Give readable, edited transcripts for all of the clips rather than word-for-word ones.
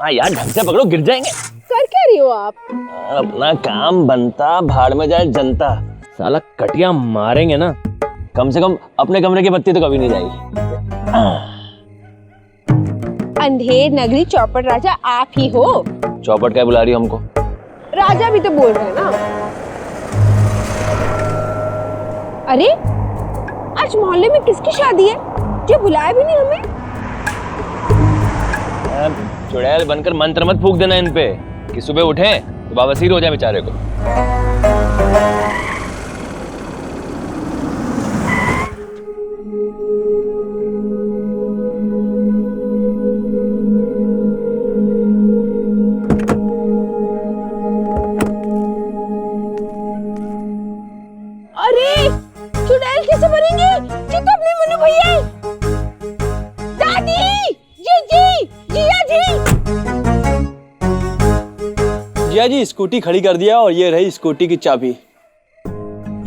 हाँ यार, ढंग से पकड़ो, गिर जाएंगे। कर क्या रही हो आप? अपना काम बनता, भाड़ में जाए जनता। साला कटिया मारेंगे ना, कम से कम अपने कमरे की बत्ती तो कभी नहीं जाएगी। अंधेर नगरी चौपट राजा आप ही हो। चौपट क्या बुला रही हो हमको? राजा भी तो बोल रहे हैं ना। अरे आज मोहल्ले में किसकी शादी है? जो बुलाया भी नहीं हमें। चुड़ैल बनकर मंत्र मत फूक देना इन पे कि सुबह उठे तो बवासीर हो जाए बेचारे को। अरे चुड़ैल कैसे बनेंगे? ये तो अपने मनु भैया है। दादी, जीजी, जिया जी। जिया जी, स्कूटी खड़ी कर दिया और ये रही स्कूटी की चाबी।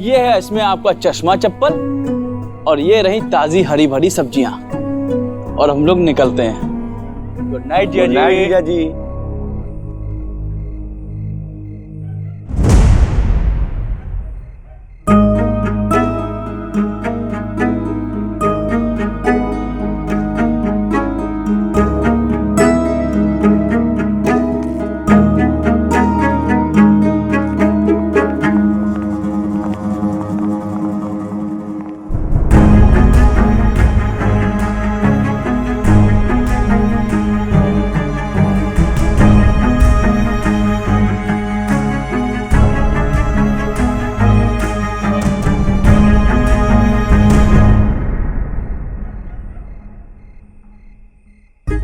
ये है इसमें आपका चश्मा चप्पल और ये रही ताजी हरी भरी सब्जियां। और हम लोग निकलते हैं। गुड नाइट जिया जी। गुड नाइट जिया जी।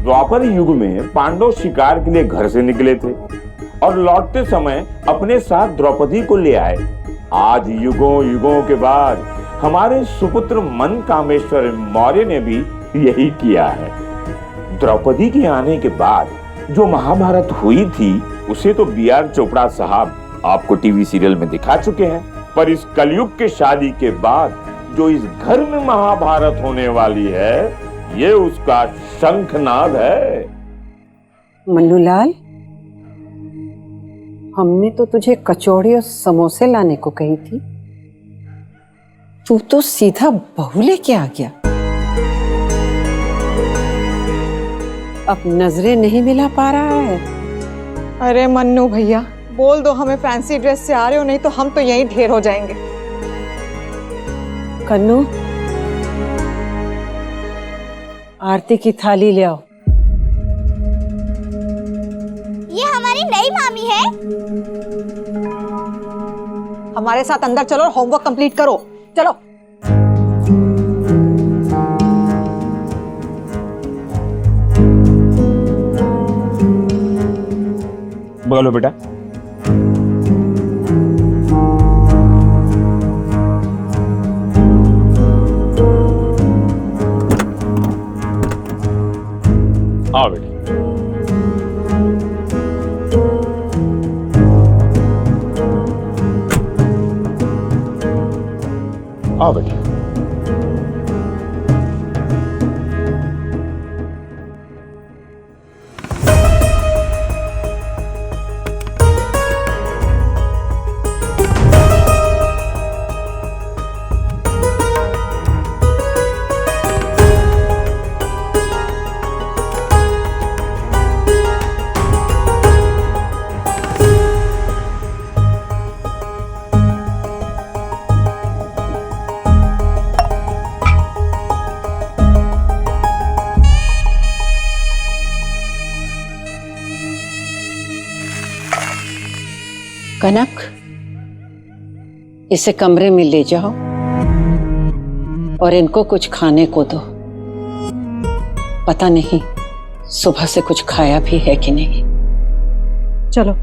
द्वापर युग में पांडव शिकार के लिए घर से निकले थे और लौटते समय अपने साथ द्रौपदी को ले आए। आज युगों युगों के बाद हमारे सुपुत्र मनकामेश्वर मौर्य ने भी यही किया है। द्रौपदी के आने के बाद जो महाभारत हुई थी उसे तो B.R. चोपड़ा साहब आपको टीवी सीरियल में दिखा चुके हैं, पर इस कलयुग के शादी के बाद जो इस घर में महाभारत होने वाली है ये उसका शंखनाद है। मन्नूलाल, हमने तो तुझे कचौड़ी और समोसे लाने को कही थी, तू तो सीधा बहू लेके आ गया। अब नजरें नहीं मिला पा रहा है। अरे मन्नू भैया, बोल दो हमें फैंसी ड्रेस से आ रहे हो, नहीं तो हम तो यहीं ढेर हो जाएंगे। कन्नू, आरती की थाली ले आओ। ये हमारी नई मामी है। हमारे साथ अंदर चलो और होमवर्क कंप्लीट करो। चलो। बोलो बेटा। आओ बेटा। आओ बेटा। कनक, इसे कमरे में ले जाओ और इनको कुछ खाने को दो। पता नहीं सुबह से कुछ खाया भी है कि नहीं। चलो।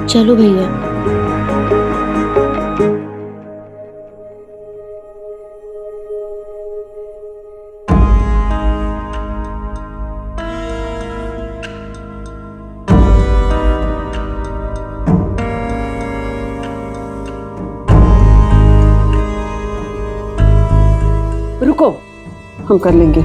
चलो भैया। हम कर लेंगे।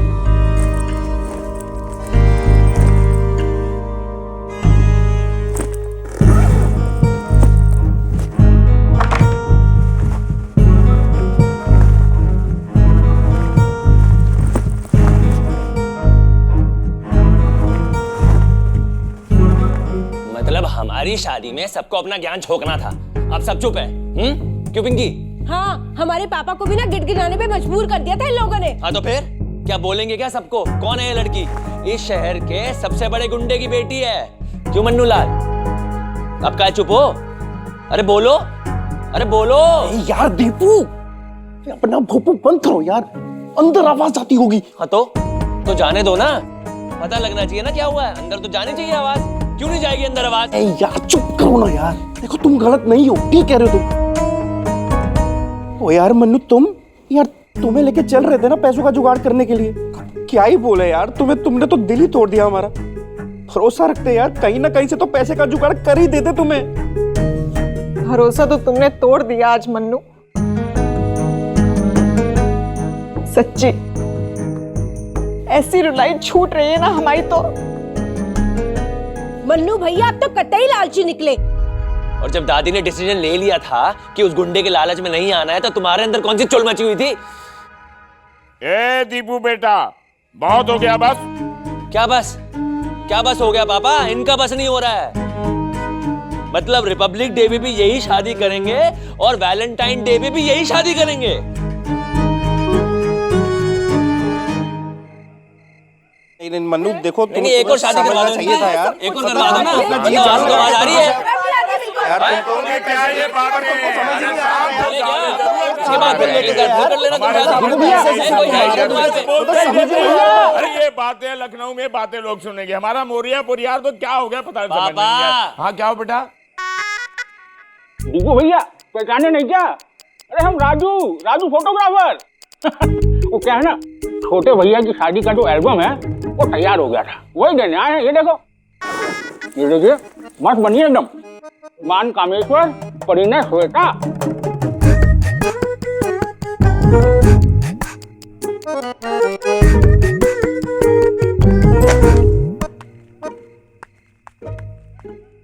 मतलब हमारी शादी में सबको अपना ज्ञान झोंकना था, अब सब चुप है। क्यों पिंकी? हाँ, हमारे पापा को भी ना गिड़गिड़ाने पे मजबूर कर दिया था इन लोगों ने। हाँ तो फिर क्या बोलेंगे क्या सबको? कौन है ये लड़की? इस शहर के सबसे बड़े गुंडे की बेटी है। क्यों मन्नू लाल, अब क्या चुप हो? अरे बोलो, अरे बोलो। यार दीपू, अपना भोपू बंद करो यार, अंदर आवाज आती होगी। हाँ तो जाने दो ना, पता लगना चाहिए ना क्या हुआ है। अंदर तो जानी चाहिए आवाज, क्यों नहीं जाएगी अंदर आवाज? यार चुप करो ना यार, देखो तुम गलत नहीं हो, ठीक कह रहे हो तुम। ओ यार मन्नू, तुम्हें लेके चल रहे थे ना पैसों का जुगाड़ करने के लिए। क्या ही बोले यार, तुमने तो दिल ही तोड़ दिया हमारा। भरोसा रखते यार, कहीं ना कहीं से तो पैसे का जुगाड़ कर ही देते तुम्हें। भरोसा तो तुमने तोड़ दिया आज मन्नू, सच्ची। ऐसी रुलाई छूट रही है ना हमारी तो। मन्नू भैया अब तो कतई लालची निकले। और जब दादी ने डिसीजन ले लिया था कि उस गुंडे के लालच में नहीं आना है, तो तुम्हारे अंदर कौन सी चुल मची हुई थी? ए दीपू बेटा, बहुत हो गया बस। क्या बस? क्या बस हो गया पापा? इनका बस नहीं हो रहा है। मतलब रिपब्लिक डे पे भी यही शादी करेंगे और वैलेंटाइन डे पे भी यही शादी करेंगे। नहीं मन्नू देखो, नहीं एक और शादी करवा दो चाहिए था यार, एक और करवा दो ना। आवाज आ रही है यार तुमने क्या ये बात अरे ये बातें लखनऊ में बातें लोग सुनेंगे, हमारा मोरिया पुरियार तो क्या हो गया पता नहीं। हाँ क्या हो बेटा? दीपू भैया पहचाने नहीं क्या? अरे हम राजू फोटोग्राफर। वो क्या है ना, छोटे भैया की शादी का जो एल्बम है वो तैयार हो गया था, वही देने आए हैं। ये देखो, ये देखिए, मस्त बनी है एकदम। मान कामेश्वर, परिणय श्वेता।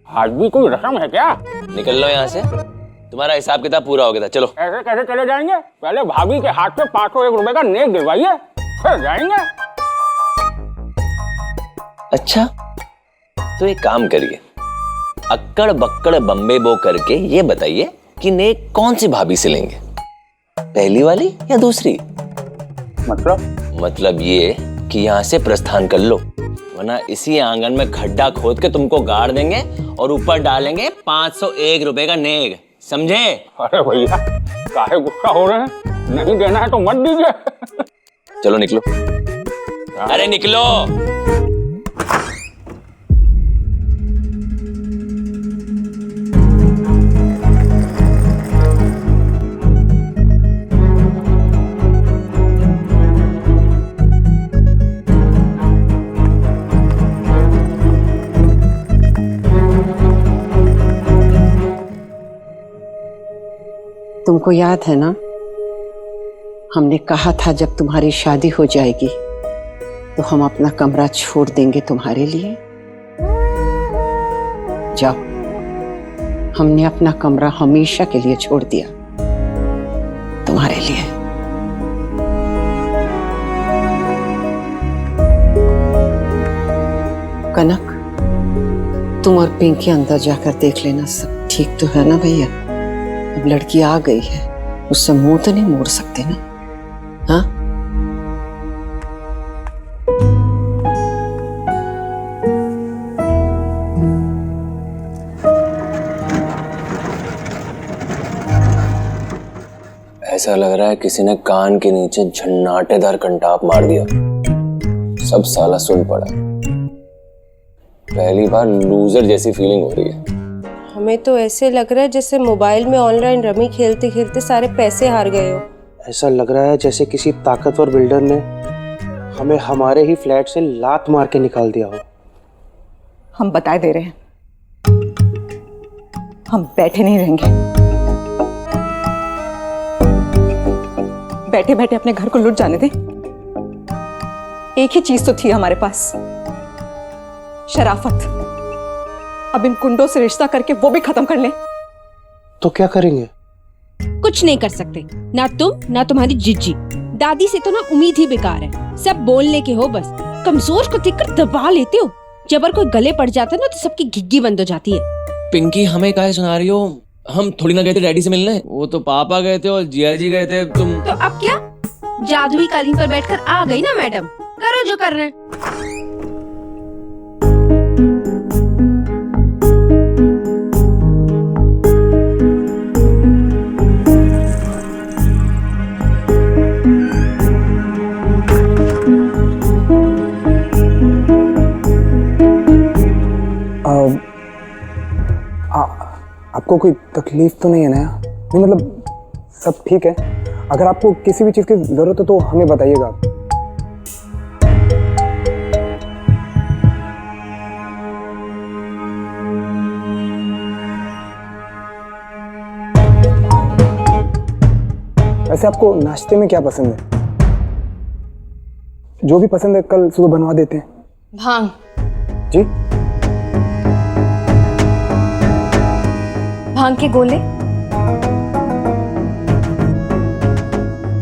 आज भी कोई रस्म है क्या? निकल लो यहाँ से, तुम्हारा हिसाब किताब पूरा हो गया था। चलो। ऐसे कैसे चले जाएंगे? पहले भाभी के हाथ में 501 रुपए का नेक दिलवाइए, फिर जाएंगे। अच्छा तो एक काम करिए, अक्कड़ बक्कड़ बम्बे बो करके ये बताइए कि नेक कौन सी भाभी से लेंगे, पहली वाली या दूसरी? मतलब ये कि यहाँ से प्रस्थान कर लो, वरना इसी आंगन में खड्डा खोद के तुमको गाड़ देंगे और ऊपर डालेंगे 501 रुपए का नेग, समझे? अरे भैया काहे गुस्सा हो रहे हैं? नहीं देना है तो मत दीजिए। चलो निकलो। अरे निकलो। तुमको याद है ना, हमने कहा था जब तुम्हारी शादी हो जाएगी तो हम अपना कमरा छोड़ देंगे तुम्हारे लिए। जाओ, हमने अपना कमरा हमेशा के लिए छोड़ दिया तुम्हारे लिए। कनक, तुम और पिंकी अंदर जाकर देख लेना सब ठीक तो है ना भैया? अब लड़की आ गई है, उससे मुंह तो नहीं मोड़ सकते ना? हाँ? ऐसा लग रहा है किसी ने कान के नीचे झन्नाटेदार कंटाप मार दिया, सब साला सुन पड़ा। पहली बार लूजर जैसी फीलिंग हो रही है। हमें तो ऐसे लग रहा है जैसे मोबाइल में ऑनलाइन रमी खेलते खेलते सारे पैसे हार गए हो। ऐसा लग रहा है जैसे किसी ताकतवर बिल्डर ने हमें हमारे ही फ्लैट से लात मार के निकाल दिया हो। हम बताए दे रहे हैं, हम बैठे नहीं रहेंगे। बैठे बैठे अपने घर को लुट जाने दे। एक ही चीज तो थी हमारे पास, शराफत। अब इन गुंडों से रिश्ता करके वो भी खत्म कर लें। तो क्या करेंगे? कुछ नहीं कर सकते, ना तुम ना तुम्हारी जिज्जी। दादी से तो ना उम्मीद ही बेकार है, सब बोलने के हो बस। कमजोर को देखकर दबा लेते हो, जब कोई गले पड़ जाता है ना तो सबकी घिग्गी बंद हो जाती है। पिंकी हमें काहे सुना रही हो? हम थोड़ी ना गए थे डैडी से मिलने। वो तो पापा गए थे और जिया जी गए थे। तुम तो अब क्या, जादुई कालीन पर बैठकर आ गई ना मैडम, करो जो करना है। आपको कोई तकलीफ तो नहीं है ना? नहीं मतलब सब ठीक है। अगर आपको किसी भी चीज़ की ज़रूरत हो तो हमें बताइएगा। वैसे आपको नाश्ते में क्या पसंद है? जो भी पसंद है कल सुबह बनवा देते हैं। भांग। जी? भांग के गोले।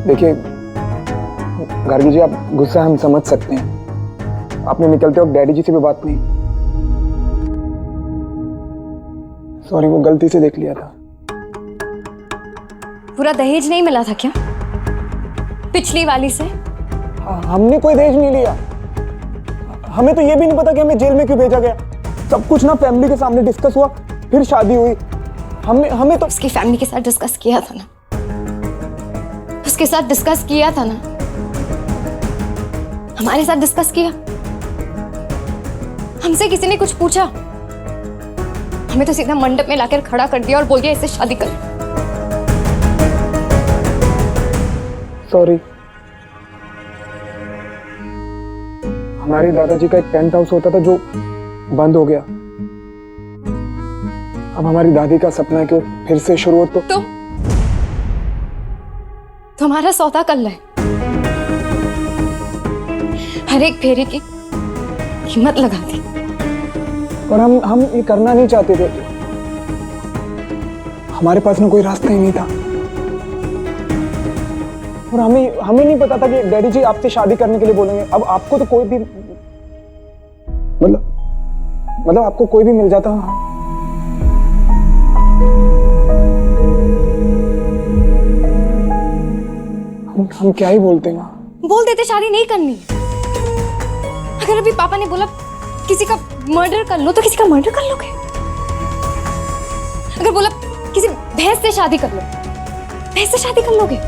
देखिए गार्गी जी, आप गुस्सा हम समझ सकते हैं। आपने निकलते वक्त डैडी जी से भी बात नहीं। सॉरी, वो गलती से देख लिया था। पूरा दहेज नहीं मिला था क्या पिछली वाली से? हमने कोई दहेज नहीं लिया। हमें तो ये भी नहीं पता कि हमें जेल में क्यों भेजा गया। सब कुछ ना फैमिली के सामने डिस्कस हुआ, फिर शादी हुई। हमें तो उसकी फैमिली के साथ डिस्कस किया था ना, उसके साथ डिस्कस किया था ना, हमारे साथ डिस्कस किया? हमसे किसी ने कुछ पूछा? हमें तो सीधा मंडप में लाकर खड़ा कर दिया और बोल दिया इससे शादी कर। सॉरी, हमारे दादाजी का एक टेंट हाउस होता था जो बंद हो गया। अब हमारी दादी का सपना है कि फिर से शुरू हो। तो तुम्हारा सौदा कर ले, हर एक फेरे की कीमत लगा दी। और हम ये करना नहीं चाहते थे। हमारे पास ना कोई रास्ता ही नहीं था। और हमें नहीं पता था कि डैडी जी आपसे शादी करने के लिए बोलेंगे। अब आपको तो कोई भी मतलब आपको कोई भी मिल जाता। हम क्या ही बोलते हैं? बोल देते शादी नहीं करनी। अगर अभी पापा ने बोला किसी का मर्डर कर लो तो किसी का मर्डर कर लोगे? अगर बोला किसी भैंस से शादी कर लो, भैंस से शादी कर लोगे?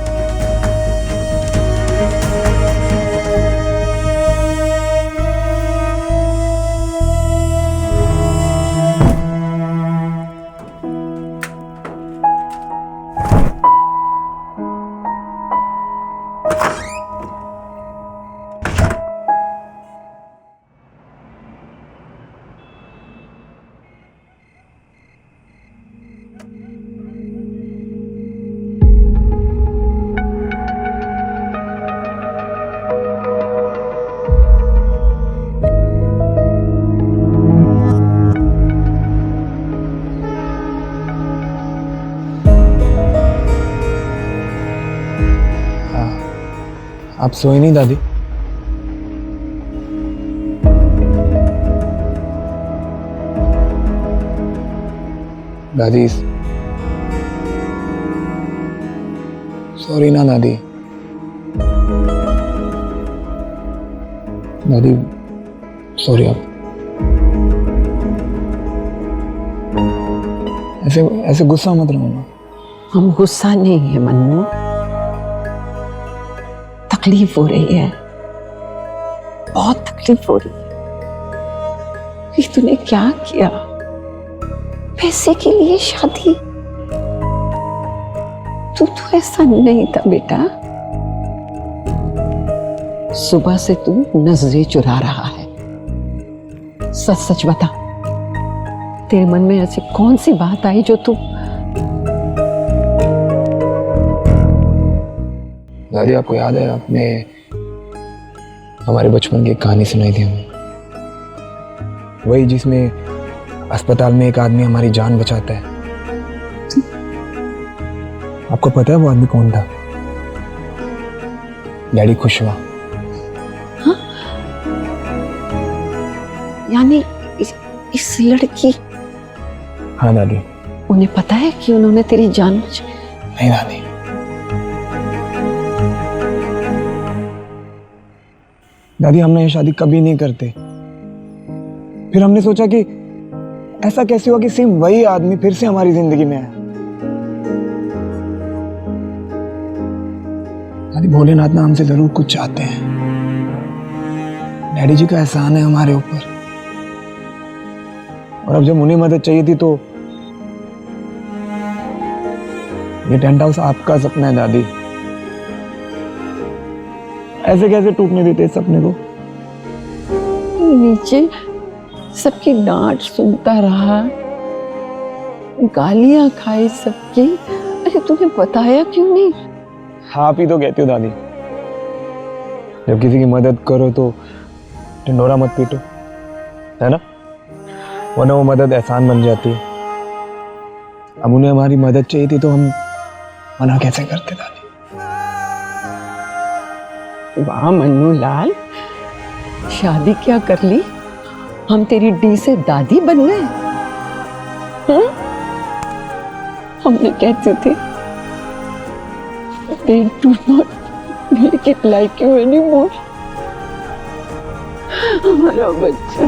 आप सोए नहीं दादी? दादी सॉरी ना दादी। दादी सॉरी। आप ऐसे गुस्सा मत रहो ना। हम गुस्सा नहीं है मन्नू, तकलीफ हो रही है, बहुत तकलीफ हो रही है। कि तूने क्या किया? पैसे के लिए शादी? तू तो ऐसा नहीं था बेटा। सुबह से तू नजरें चुरा रहा है। सच सच बता, तेरे मन में ऐसी कौन सी बात आई जो तू? दादी आपको याद है हमारे बचपन की एक कहानी सुनाई थी हमें, वही जिसमें अस्पताल में एक आदमी हमारी जान बचाता है। आपको पता है वो आदमी कौन था? डैडी खुश हुआ। हाँ? यानी इस लड़की? हाँ दादी। उन्हें पता है कि उन्होंने तेरी जान बचाई? नहीं दादी, दादी हमने ये शादी कभी नहीं करते। फिर हमने सोचा कि ऐसा कैसे हुआ कि सेम वही आदमी फिर से हमारी जिंदगी में आया। दादी भोलेनाथ ना हमसे जरूर कुछ चाहते हैं। डैडी जी का एहसान है हमारे ऊपर, और अब जब उन्हें मदद चाहिए थी तो ये टेंट हाउस आपका सपना है दादी। ऐसे कैसे टूटने देते इस सपने को? नीचे सबकी डांट सुनता रहा, गालियां खाई सबकी। अरे तुम्हें बताया क्यों नहीं? आप ही तो कहती हो दादी, जब किसी की मदद करो तो ढिंढोरा मत पीटो, है ना? वरना वो मदद एहसान बन जाती है। अब उन्हें हमारी मदद चाहिए थी तो हम मना कैसे करते दादी? वाह मन्नू लाल, शादी क्या कर ली? हम तेरी डी से दादी बन गए। हाँ? हमने कहते थे they do not make it like you anymore। हमारा बच्चा।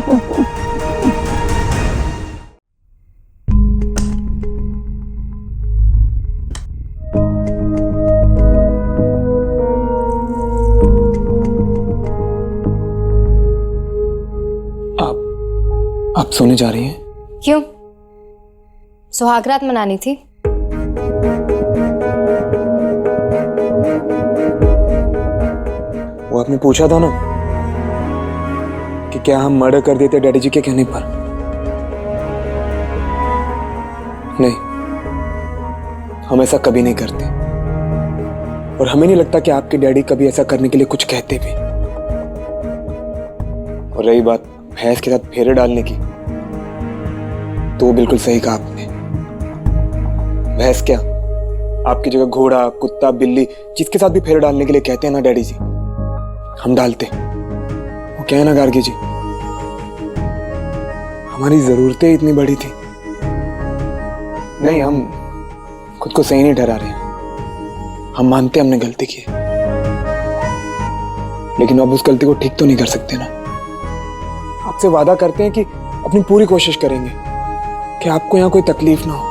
आप सोने जा रही हैं? क्यों? सुहागरात मनानी थी। वो आपने पूछा था ना कि क्या हम मर्डर कर देते डैडी जी के कहने पर? नहीं, हम ऐसा कभी नहीं करते, और हमें नहीं लगता कि आपके डैडी कभी ऐसा करने के लिए कुछ कहते भी। और रही बात भैंस के साथ फेरे डालने की, तो बिल्कुल सही कहा आपने। भैंस क्या, आपकी जगह घोड़ा, कुत्ता, बिल्ली, जिसके साथ भी फेरे डालने के लिए कहते हैं ना डैडी जी, हम डालते। वो क्या है ना गार्गी जी, हमारी जरूरतें इतनी बड़ी थी। नहीं, हम खुद को सही नहीं ठहरा रहे। हम मानते हमने गलती की, लेकिन अब उस गलती को ठीक तो नहीं कर सकते ना। आपसे वादा करते हैं कि अपनी पूरी कोशिश करेंगे कि आपको यहाँ कोई तकलीफ ना हो,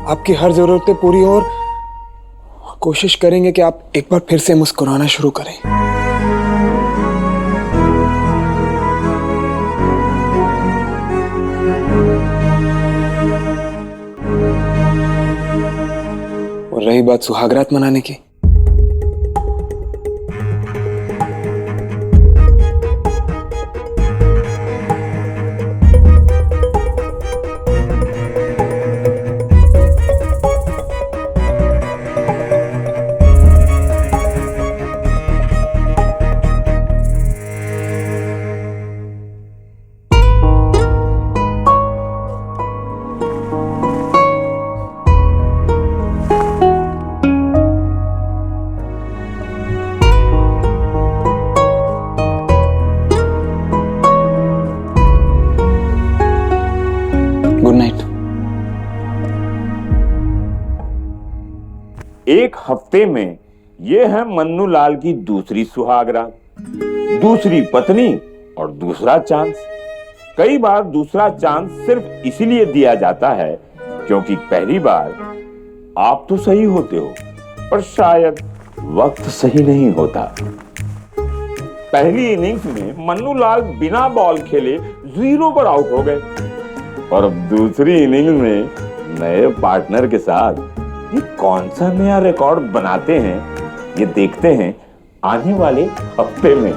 आपकी हर जरूरतें पूरी हो, और कोशिश करेंगे कि आप एक बार फिर से मुस्कुराना शुरू करें। और रही बात सुहागरात मनाने की, गुड नाइट। एक हफ्ते में ये है मन्नू लाल की दूसरी सुहागरात, दूसरी पत्नी और दूसरा चांस। कई बार दूसरा चांस सिर्फ इसीलिए दिया जाता है क्योंकि पहली बार आप तो सही होते हो, पर शायद वक्त सही नहीं होता। पहली इनिंग्स में मन्नू लाल बिना बॉल खेले 0 पर आउट हो गए, और अब दूसरी इनिंग्स में नए पार्टनर के साथ ये कौन सा नया रिकॉर्ड बनाते हैं, ये देखते हैं आने वाले हफ्ते में।